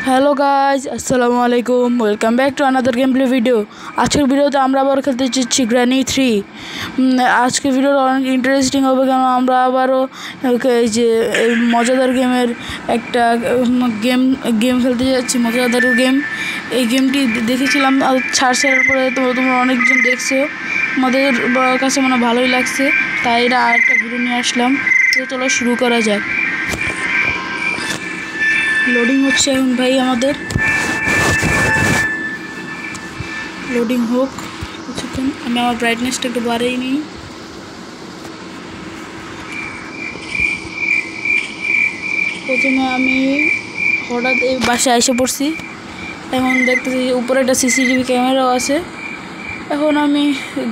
Hello guys, আসসালামু আলাইকুম। Welcome back to another game play video. আজকের ভিডিওতে আমরা আবার খেলতে চাচ্ছি গ্র্যানি 3। আজকের ভিডিওটা অনেক ইন্টারেস্টিং হবে, কেন আমরা আবারও এই যে এই মজাদার গেমের একটা গেম খেলতে যাচ্ছি। মজাদার গেম, এই গেমটি দেখেছিলাম ছাড়ার পরে তোমরা অনেকজন দেখছো, আমাদের কাছে মনে ভালোই লাগছে, তাই এটা আরেকটা ভিডিও নিয়ে আসলাম। তো চলো শুরু করা যাক। লোডিং হচ্ছে এখন ভাই, আমাদের লোডিং হোক কিছুক্ষণ। আমি আমার ব্রাইটনেসটা একটু বাড়িয়ে নিই। প্রথমে আমি হঠাৎ এই বাসায় এসে পড়ছি। এখন দেখতেছি উপরে একটা সিসিটিভি ক্যামেরাও আছে। এখন আমি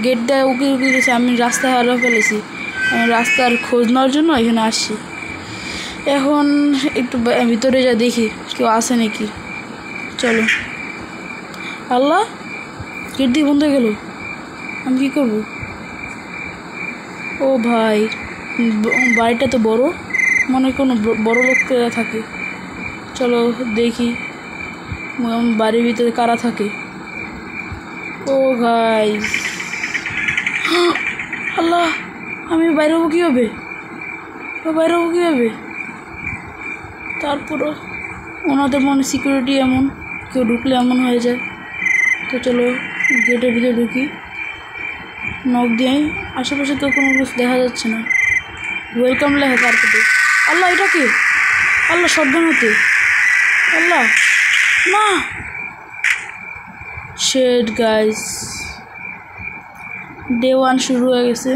গেটটা উকি গেছি, আমি রাস্তা হারা ফেলেছি। আমি রাস্তার খোঁজ নেওয়ার জন্য এখানে আসছি। এখন একটু ভিতরে যা দেখি কেউ আসে নাকি। চলো। আল্লাহ, গেট দিয়ে বন্ধ হয়ে গেল। আমি কী করবো? ও ভাই, বাড়িটা তো বড়, মনে কোনো বড় লোকেরা থাকে। চলো দেখি বাড়ির ভিতরে কারা থাকে। ও ভাই, আল্লাহ, আমি বাইরে হবো কীভাবে? তারপরও ওনাদের মনে সিকিউরিটি এমন, কেউ ঢুকলে এমন হয়ে যায়। তো চলো গেটের ভিতরে ঢুকি, নখ দিয়েই। আশেপাশে তো কোনো কিছু দেখা যাচ্ছে না। ওয়েলকাম লেখা কার্পেটে। আল্লাহ, এটা কি? আল্লাহ, শটগান হতে। আল্লাহ না, শেড গাইস, ডে 1 শুরু হয়ে গেছে।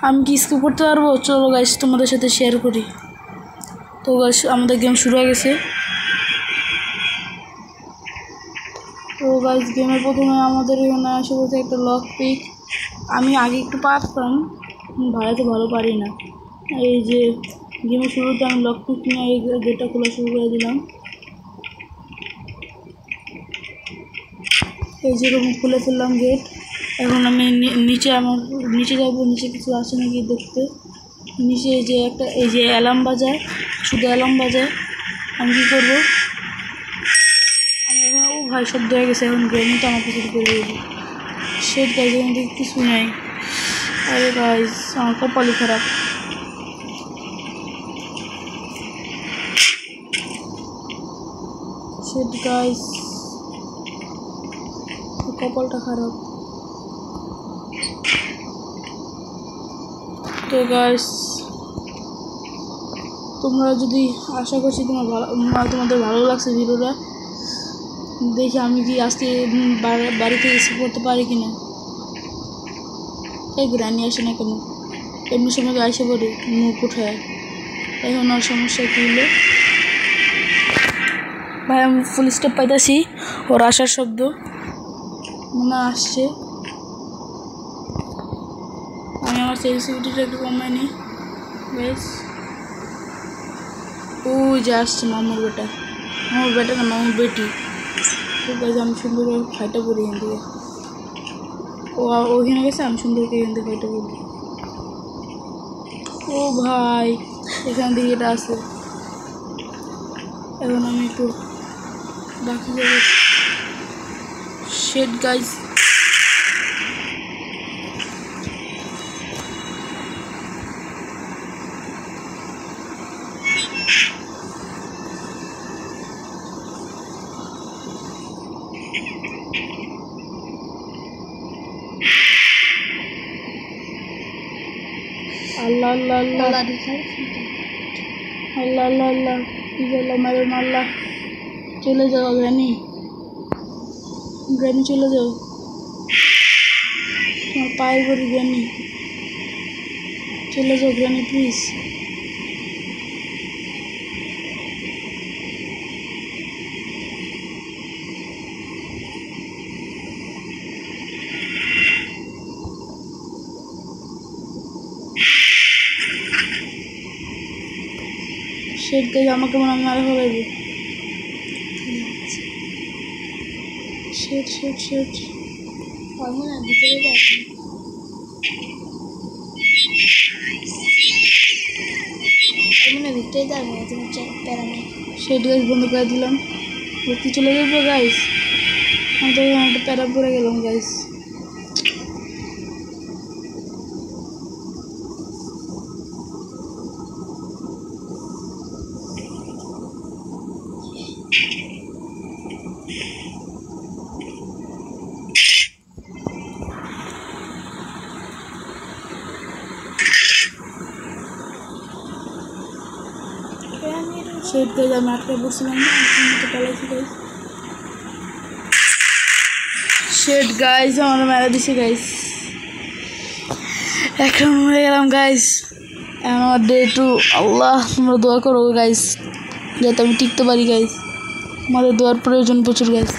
আমি কি স্কিপ করতে পারবো? চলো গাইস তোমাদের সাথে শেয়ার করি। তো গাইস আমাদের গেম শুরু হয়ে গেছে। তো গাইস গেমের প্রথমে আমাদের এখানে আসে বলতে একটা লক পিক। আমি আগে একটু পারতাম, ভাড়াতে ভালো পারি না। এই যে গেমের শুরুতে আমি লক পিক নিয়ে এই গেটটা খোলা শুরু করে দিলাম। এই যেরকম খুলে ফেললাম গেট। এখন আমি নিচে যাবো, নিচে কিছু আসে নাকি দেখতে। নিচে এই যে একটা অ্যালার্ম বাজায়, শুধু অ্যালার্ম বাজায়। আমি কী করবো? আমি এখন ও ভাই শব্দ হয়ে গেছে। এখন গেমে তো আমার কিছু করে দেবো। শেড গাইজ, এখান থেকে কিছু নেই। আরে গাইজ, আমার কপালই খারাপ। শেড গাইজ, কপালটা খারাপ। তো গাইজ তোমরা যদি, আশা করছি তোমাদের ভালো লাগছে ভিডিওটা দেখি। আমি কি আজকে বাড়িতে এসে পড়তে পারি কিনা। এই গ্রানি আসে না কেন? এমনি সময় আসে পড়ে মুখ উঠায়। এখন আর সমস্যা কী হলো ভাই? আমি ফুল স্টেপ পাইতেছি, ওর আসার শব্দ মনে আসছে। আমি আমার সেন্সিটিভিটিটা একটু কমাই নিই। বেশ, ওই যে আসছে মামুর বেটা না, মামুর বেটি। ঠিক আছে, আমি সুন্দরভাবে ফাইটা পড়ি এখান থেকে। ও ওইখানে গেছে, আমি সুন্দরকে এখান থেকে ফাইটা পড়ি। ও ভাই, এখান থেকে এটা আছে। এখন আমি একটু বাকি যাবো। শেড গাইজ, আল্লাহ আল্লাহ আল্লাহ আল্লাহ আল্লাহ আল্লাহ, কি করলাম? মারলা, চলে যাও গ্রানি, চলে যাও। তোমার পায়ে পড়ি গ্রানি, চলে যাও গ্রানি প্লিজ। শেড গাইজ, আমাকে মনে হয় মারা ফেলাইবে। শেড ভিতরে যাচ্ছি। এমনি ভিতরে যাবে না তুমি প্যারা নেই শেড গাইস বন্ধ করে দিলাম দেখতে চলে যাবো গাইস আমি তো একটা প্যারা পরে গেলাম গাইস শেড গাইস আমি আটকে পড়ছিলাম তো পালাইছি গাইস শেড গাইস আমার মেরে দিছে গাইস এখন মরে গেলাম গাইস আমার ডে টু আল্লাহ তোমরা দোয়া করো গাইস যাতে আমি টিকতে পারি গাইস আমাদের দোয়ার প্রয়োজন প্রচুর গাইস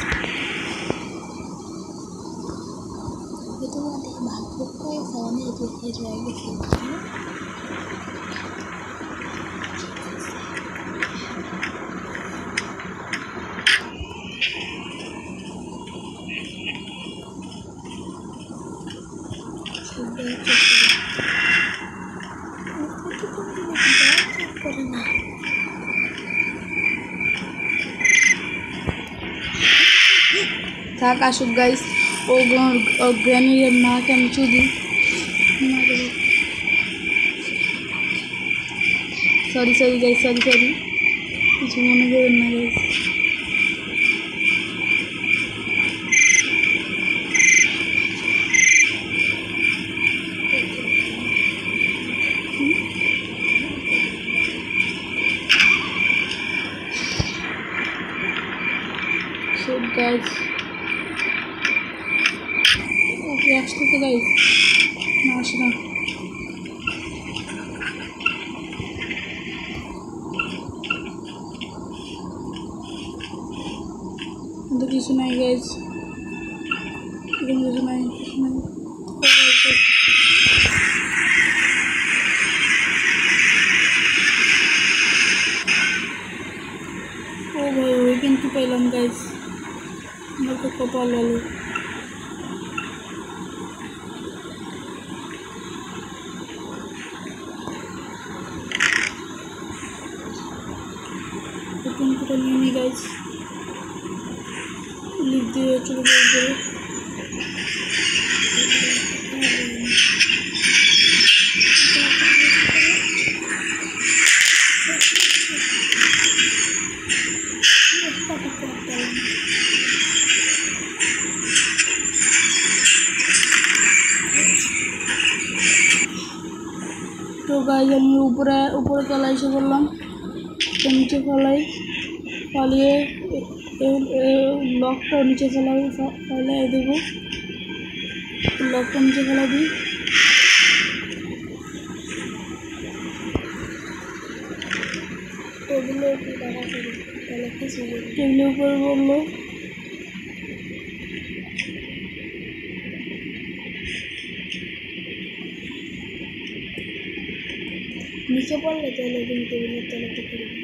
থাক আসুক গাইস ও গ্র্যানির মাকে আমি চুদি sorry sorry guys sorry sorry কিছু মনে করবেন না গাইস guys okay আসতেছে guys না আসে না কিন্তু কিছু নাই guys কিছু নাই ও ভাই ওই কিন্তু পেলাম guys मेरे को कपाल वाले ओपन कर नहीं गाइस लिख दिए चलो बोल तो गाइस আমি উপরে তলায় এসে বললাম তো নিচে ফলাই ফলিয়ে লকটা নিচে ফলাই দেবো লকটা নিচে ফেলা দিই টেবিলের উপরে বললো नीचे पड़ले তাহলে তুমি টেবিলের তলাতে করবে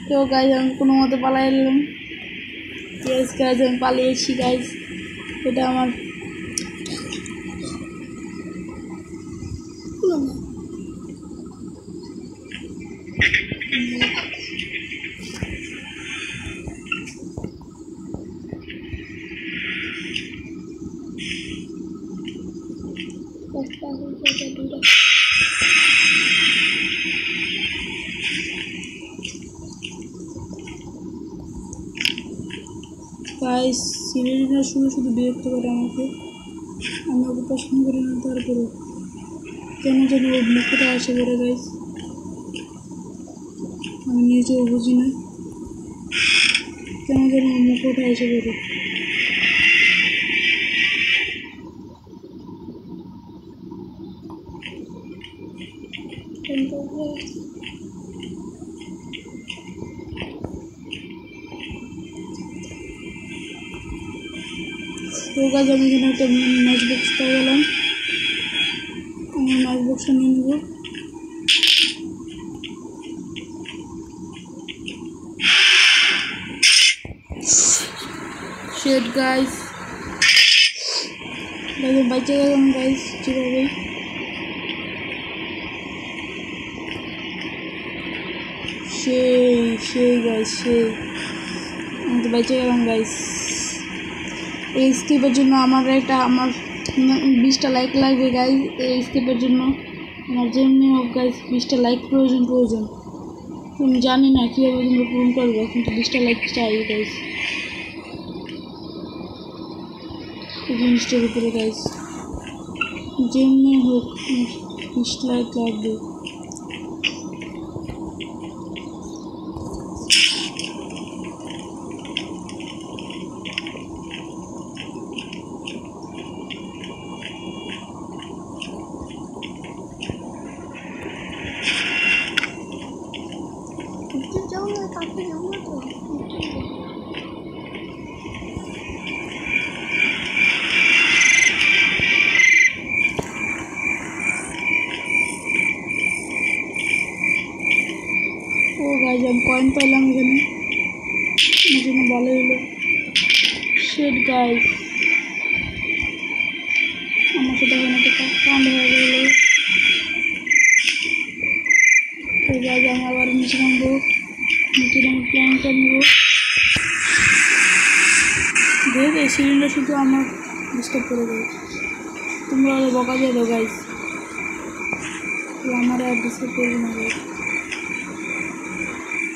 তো গাইস আমি কোনো মতে পালাই এলাম ইয়েস গাইস আমি পালিয়েছি গাইস এটা আমার गाइस সিরিজটা শুধু বিরক্ত করে আমাকে আমি ওকে পছন্দ করি না তারপরে কেন জানি ওর মুখটা আসে বেড়ে গাইস আমি নিজেও বুঝি না কেন জানি ওর মুখটা এসে বেড়ে तो गाइस আমি এখানে একটা ম্যাচ বক্স পেয়ে গেলাম আমি ম্যাচ বক্সটা নিয়ে নেব শিট গাইস বাইরে গেলাম গাইস কিভাবে সেই গাইস সেই আমি তো বেঁচে গেলাম গাইস। এই স্কিপের জন্য আমার 20টা লাইক লাগবে গাইস। এই স্কিপের জন্য আমার যেমনি হোক গাইস 20টা লাইক প্রয়োজন। আমি জানি না কীভাবে তোমরা পূরণ করবো, কিন্তু 20টা লাইক চাই গাইস এই জিনিসটার উপরে গাইস। যেমনি হোক 20 লাইক লাগবে। যাও না, কাকে যাও না তো। ও গাইস আমি কয়েন পাইলাম এখানে, আমার জন্য ভালো হলো। শিট গাইস আমার সাথে এখানে একটা কাণ্ড হয়ে গেল। তো গাইস আমি আবার নিচে নামবো, নিচে নামে প্ল্যানটা নেবো। দেখ এই সিলিন্ডার শুধু আমার ডিস্টার্ব করে দেবে, তোমরা ওদের বকা দিয়ে দাও গাইস, আমার আর ডিস্টার্ব করবে না গাইস,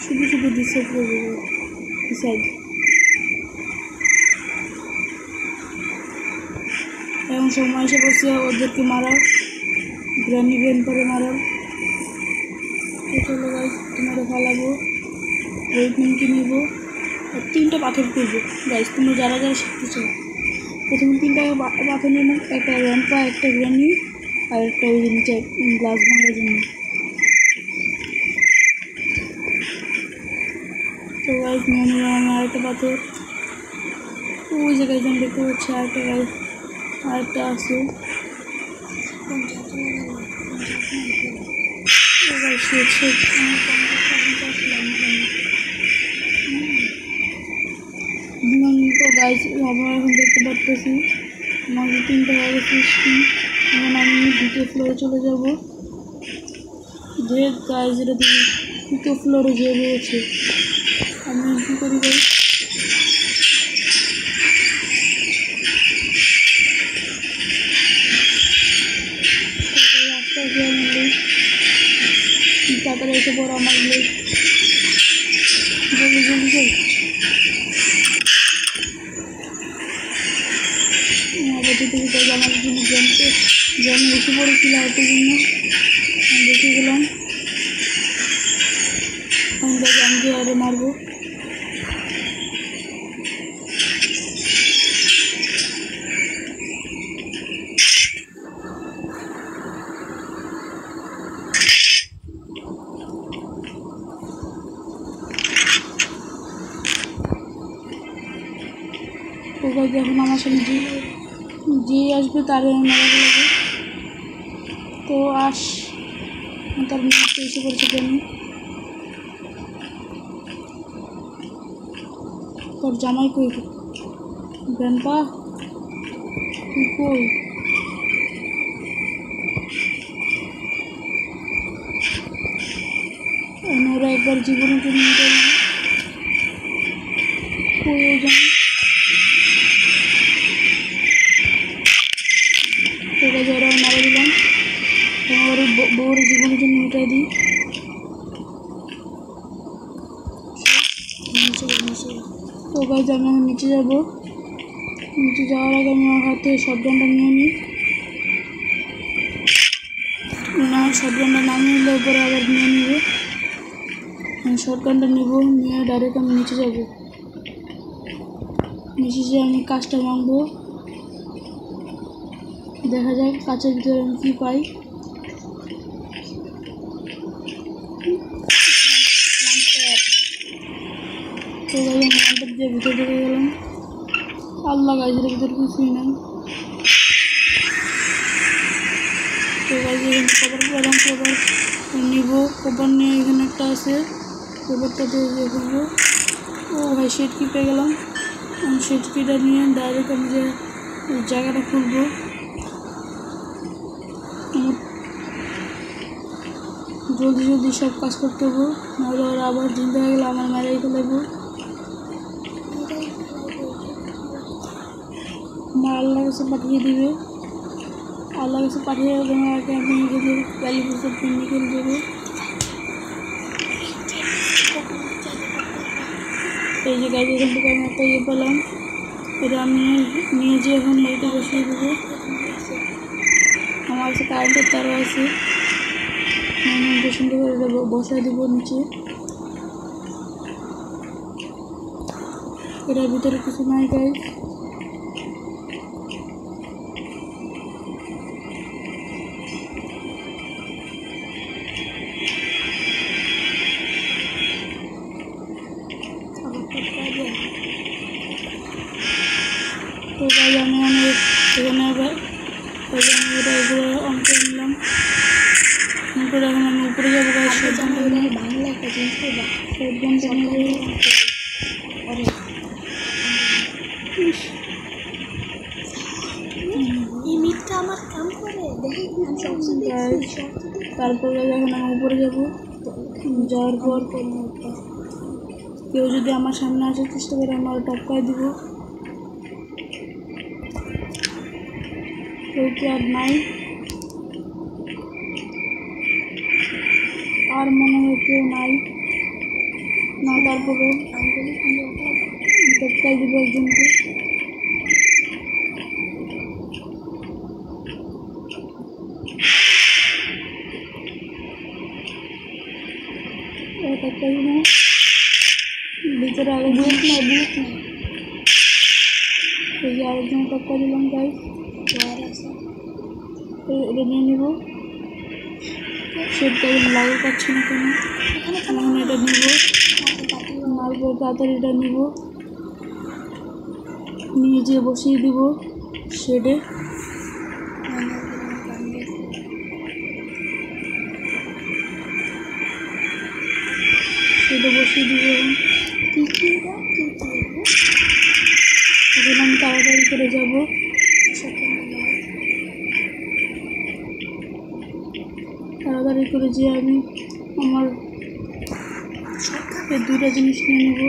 শুধু ডিস্টার্ব করবে ডিসাইড। এখন সময় এসে পড়ছে ওদেরকে মারার, গ্র্যান্ড করে মারার। চলো গাইস তোমাদের ফালাবো, ওয়েটমেন্টকে নিব আর 3টা পাথর তুলবো গাইস। তোমরা যারা শিখতে চাও প্রথমে 3টা পাথর নিয়ে নাও, একটা র্যাম্পা, একটা গ্রানি আর একটা ওই নিচে গ্লাস ভাঙার জন্য। তো গাইস নিয়ে নিলাম আমি আরেকটা পাথর। ওই জায়গায় যেন দেখতে পাচ্ছি আরেকটা আছে। তো গাইস আমরা এখন দেখতে পাচ্ছি আমাদের 3টা হয়ে গেছে। এখন আমি 2টো ফ্লোরে চলে যাব। যে গাইস এটা 2টো ফ্লোরে যে রয়েছে আমি কী করি গাইস, রাস্তা দিয়ে মিলে তাড়াতাড়ি এসে পড়ো আমার জলদি চল। আমার জন্য জ্যাম এসে পড়েছিল এটার জন্য আমি দেখে গেলাম। আমরা জ্যামকে আরে মারবো। ওকে যখন আমার সামনে যে আসবে তারে মারা লাগবে। তো তার মুখে এসে পড়েছে কেন, তোর জামাই কই গ্র্যান্ডপা, তুই কই? ওরা একবার জীবনের জন্য প্রয়োজন। ওকে যারা মারা দিলাম, আমার বউর জীবনের জন্য মিটাই দিই। তো গাইজ আমি এখন নিচে যাবো। নিচে যাওয়ার আগে আমি আমার হাতে শটগানটা নিয়ে নিই, না শটগানটা নামিয়ে নিলে উপরে আবার নিয়ে নিব। শটগানটা নিব, নিয়ে ডাইরেক্ট আমি নিচে যাব। নিচে যেয়ে আমি কাজটা ভাঙবো, দেখা যাক কাঁচের ভিতরে আমি কী পাই। তো গাইজ আমি ল্যাম্পের দিয়ে ভিতরে ঢুকে গেলাম। আল্লাহ গাইজের ভিতরে কিছুই নাই। তো গাইজ এখানে কভার পেলাম, কভার নিব। কভার নিয়ে এখানে একটা আছে, কভারটা দিয়ে ফেলবো। ও ভাই শেড কি পেয়ে গেলাম। আমি শেড কিটা নিয়ে ডাইরেক্ট আমি যে জায়গাটা খুলবো। জলদি জলদি সব কাজ করতে হবো, নাহলে ওরা আবার জিন্দা হয়ে গেলে আমার মেরাই ফেলাবো। আমার আল্লাহ কাছে পাঠিয়ে দিবে, আল্লাহ কাছে পাঠিয়ে দেওয়ার আগে আমি নিজেদের ক্যালিফোর্নিয়া পিন্ডিকেল দেবো। এই যে গাড়ি এখান থেকে আমি একটা ইয়ে পেলাম, এটা আমি নিয়ে যেয়ে এখন এটা বসিয়ে দেবো। আমার কাছে কারেন্টের তারও আছে, আমি সুন্দর করে এটা বসায় দেবো নিচে। এটার ভিতরে কিছু নাই গাইস, তো গাইস আমি অনেক এখানে আবার আমি এটা এগুলো অন করে নিলাম। করে এখন আমি উপরে যাবো গাইস। বাংলা একটা জিনিস করবা, শটগানটা নেবো। এই মিটটা আমার কাম করে দেখি, আমি সবচেয়ে দেখছি। তারপর এখন আমি উপরে যাবো, যাওয়ার পর কেউ যদি আমার সামনে আসার চেষ্টা করে আমার টপকায় দিব। কেউ কি আর নাই? আর মনে হয় কেউ নাই না, তারপরে টপকায় দিব একজনকে। টপকাই দিব ভিতরে আরো বুঝ না, এই যে আরেকজন টপকা দিলাম গাইস। এটা নিয়ে নেব, সেটা লাগে পাচ্ছি না কেন, এখন এটা নিব, মারবো তাড়াতাড়ি এটা নিব, নিয়ে যেয়ে বসিয়ে দিব শেডে। শেডে বসিয়ে দিব। এখন আমি তাড়াতাড়ি করে যাব, তাড়াতাড়ি করে যেয়ে আমি আমার এই দুটা জিনিস নিয়ে নেব।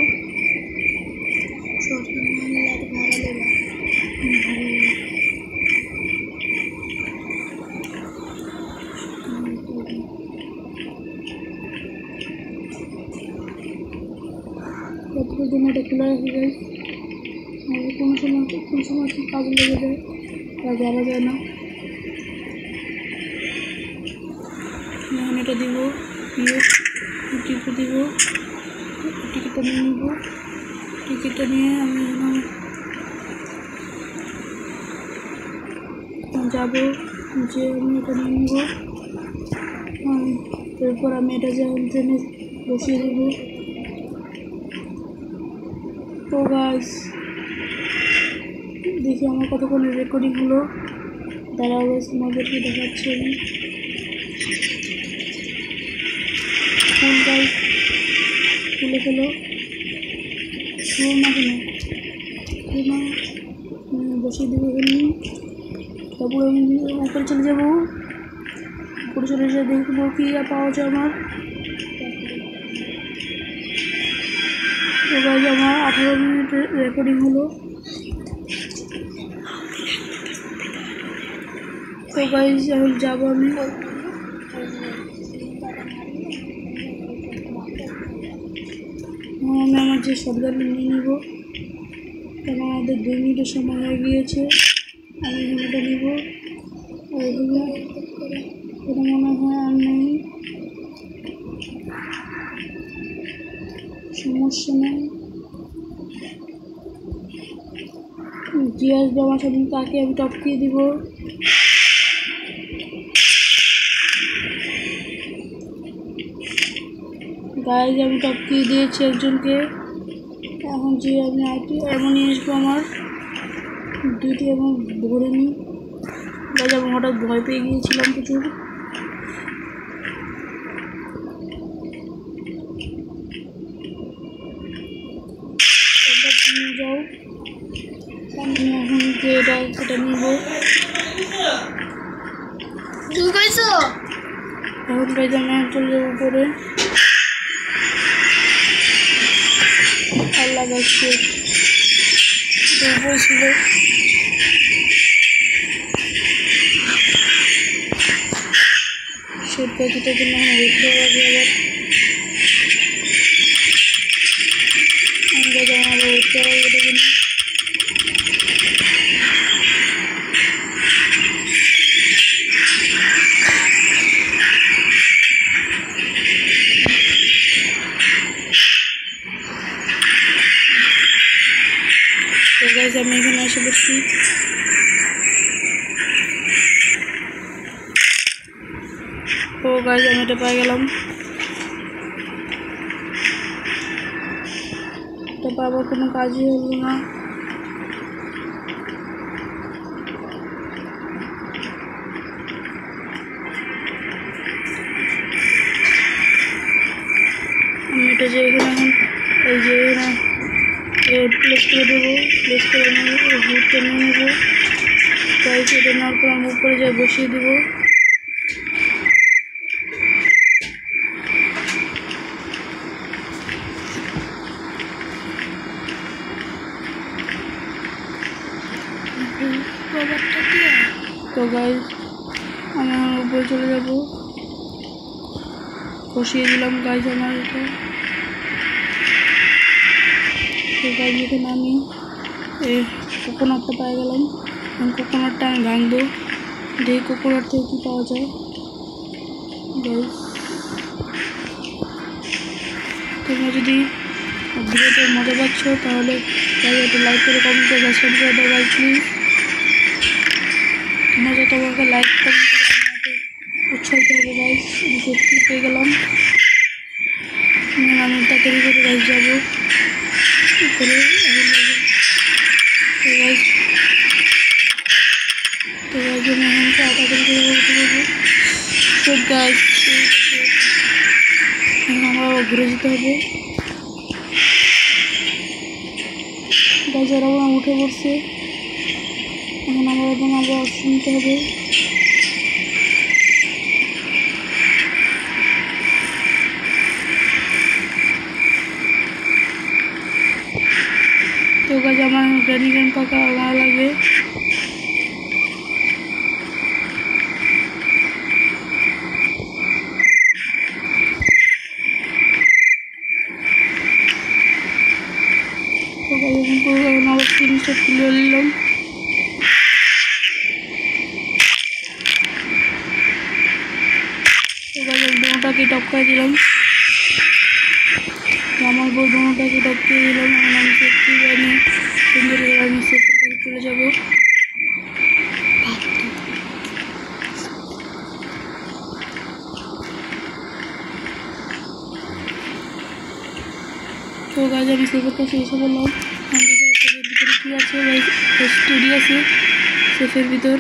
জন্য এটা খোলা রেখে যায়, কোন সময় কি কাজে লেগে যায় তা জানা যায় না। এখন এটা দিব, দিয়ে টিকিট দিব, টিকিটটা নিয়ে নিব। টিকিটটা নিয়ে আমি যাবো, যে আমি এটা নিয়ে নিব। এরপর আমি এটা যে ট্রেনে বসিয়ে দেব। তো গাইস দেখি আমার কতক্ষণ রেকর্ডিং হলো, দাঁড়াও গাইস তোমাদেরকে দেখাচ্ছি আমি। ফুল গাইস খুলে ফেলো, ফুল না কেন ফুল না, বসিয়ে দেবো এখানে। তারপর আমি উপরে চলে যাবো, উপরে চলে এসে দেখবো কি পাওয়া যায় আমার। তো গাইস আমার 18 মিনিট রেকর্ডিং হলো। তো গাইস এখন যাবো আমি, আমার যে শটগান নিয়ে নেব, কারণ আমাদের 2 মিনিটের সময় হয়ে গিয়েছে। আমি এটা নিব, এটা মনে হয় আর নেই, সমস্যা নেই। যে আসবে আমার সামনে তাকে আমি টপকিয়ে দিব। গাইজ আমি টপকিয়ে দিয়েছি একজনকে। এখন যে আমি আইটি এমন নিয়ে আসবো, আমার দুইটি এমন ভরে নিই। গাইজ আমি হঠাৎ ভয় পেয়ে গিয়েছিলাম প্রচুর। নিয়ে যাও, আমি এখন যে এটা নিব। তুমি কইছো এখন গাইজ আমি চলে যাবো উপরে। আল্লাহ গাইছে উপরে ছিল। সেট গাইজটার জন্য উঠতে হবে আবার। আমি গাইজ আমার আবার উঠতে হবে এটার জন্য। তো গাইজ আমি এখানে এসে পড়ছি। তো গাইজ আমি এটা পেয়ে গেলাম। এটা পাবার কোনো কাজই হলো না। আমি এটা যে এখানে এখন এই যে এখানে প্লেস করে দেবো। প্লেস করে নিয়ে হুডটা নিয়ে নেবো। তাই এটা নেওয়ার পর আমি উপরে যাই বসিয়ে দেবো। তো গাইজ আমি আমার উপরে চলে যাবো। বসিয়ে দিলাম গাইজ আমার এটা। তো গাইজ এখানে আমি কোকোনাটটা পেয়ে গেলাম। কোকোনাটটা আমি ভাঙবো, দেখি কোকোনাট থেকে কী পাওয়া যায়। গাইজ তোমরা যদি ভিডিওতে মজা পাচ্ছ তাহলে একটু লাইক করে কমেন্ট করে সাবস্ক্রাইব করে দাও গাইজ প্লিজ। তোমরা যত আমাকে লাইক কমেন্ট করে আমাকে উৎসাহিত হবে গাইজ। আমি সত্যি পেয়ে গেলাম। আমি তাড়াতাড়ি করে গাইজ যাবো উপরে। তো গাইজ আমি এখন তাড়াতাড়ি করে উঠে যাবো। তো গাইজ আমরা আবার ঘুরে যেতে হবে। গাইজ ওরা উঠে পড়ছে। এখন আবার শুনতে হবে। তো গাইজ আমার গ্রানি গ্রান্ড পাকা ভালো লাগবে। তো গাইজ এখন আবার জিনিসটা তুলে নিলাম। তো গাইজ দুটাকে টপকাই দিলাম। আমার বউ দুটাকে টপকিয়ে দিলাম। এখন আমি সত্যি জানি সুন্দর করে আমি সেফের কাছে চলে যাবো। তো গাইজ আমি সেফের কাছে এসে বললাম। আমি সেফের ভিতরে কী আছে? স্টোরি আছে সেফের ভিতর।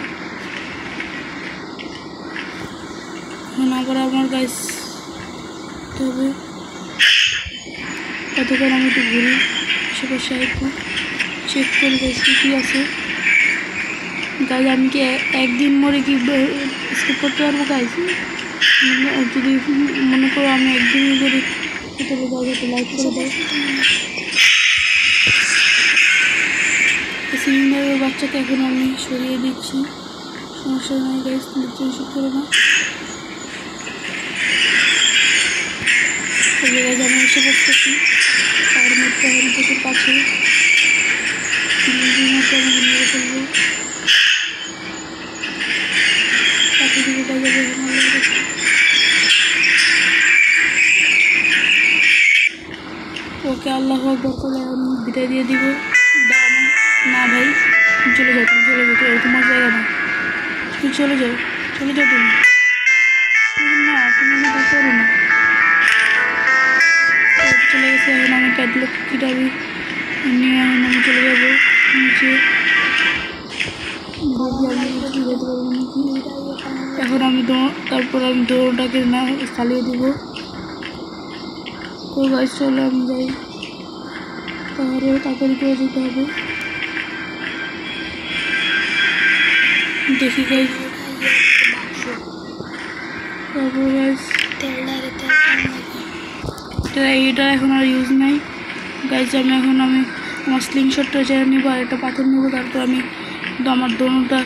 এখন আবার আমার গাইজ তবে কতক্ষণ আমি একটু ঘুরি আশেপাশে একটু চেক করি গাইজ কী আছে। গাইজ আমি কি একদিন মরে কি স্কিপ করতে পারবো গাইজ? যদি মনে করো আমি একদিনই করি তাহলে গাইজ একটু লাইক করে দাও। সিলিন্ডারের বাচ্চাকে এখন আমি সরিয়ে দিচ্ছি। সমস্যা নাই গাইজ, টেনশন করো না। গাইজ আমি এসে পড়তেছি তার মধ্যে এখন থেকে কাছে মতো আমি মেরে ফেলবো। কাছে দিকে গাইজ ওকে আল্লাহ আকবার করে আমি বিদায় দিয়ে দিব। না ভাই তুমি চলে যাও, তুমি চলে যাও, তোমার জায়গা না, তুমি চলে যাও, চলে যাও তুমি। না তুমি এটা করো না। চলে গেছে। এখন আমি ক্যাটলগ কিটা আমি নিয়ে আমি চলে যাবো নিচে। এখন আমি তারপর আমি দৌড়টাকে না চালিয়ে দিব। তো গাইজ চলে আমি যাই, তাহলে তাড়াতাড়ি করে যেতে হবে। দেখি গাইজ তারপর গাইস তেলদারে তেল কম লাগে। এটা এখন আর ইউজ নাই গাইস। আমি আমার স্লিংশটটা চেয়ে নিব আর একটা পাথর নিব, তারপর আমি আমার দোনোটা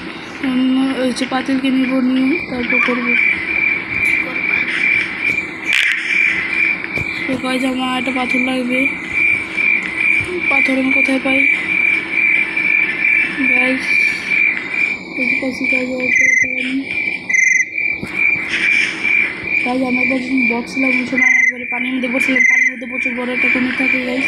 হচ্ছে পাতিলকে নিব, নিয়ে তারপর করবো। তো গাইস আমার একটা পাথর লাগবে, পাথর আমি কোথায় পাই গাইস? পাচ্ছি গাইস আমি একবার যখন বক্স ছিলাম ওই সময় একবারে পানির মধ্যে পড়ছিলাম, পানির মধ্যে প্রচুর বড় একটা কুমির থাকে গাইস।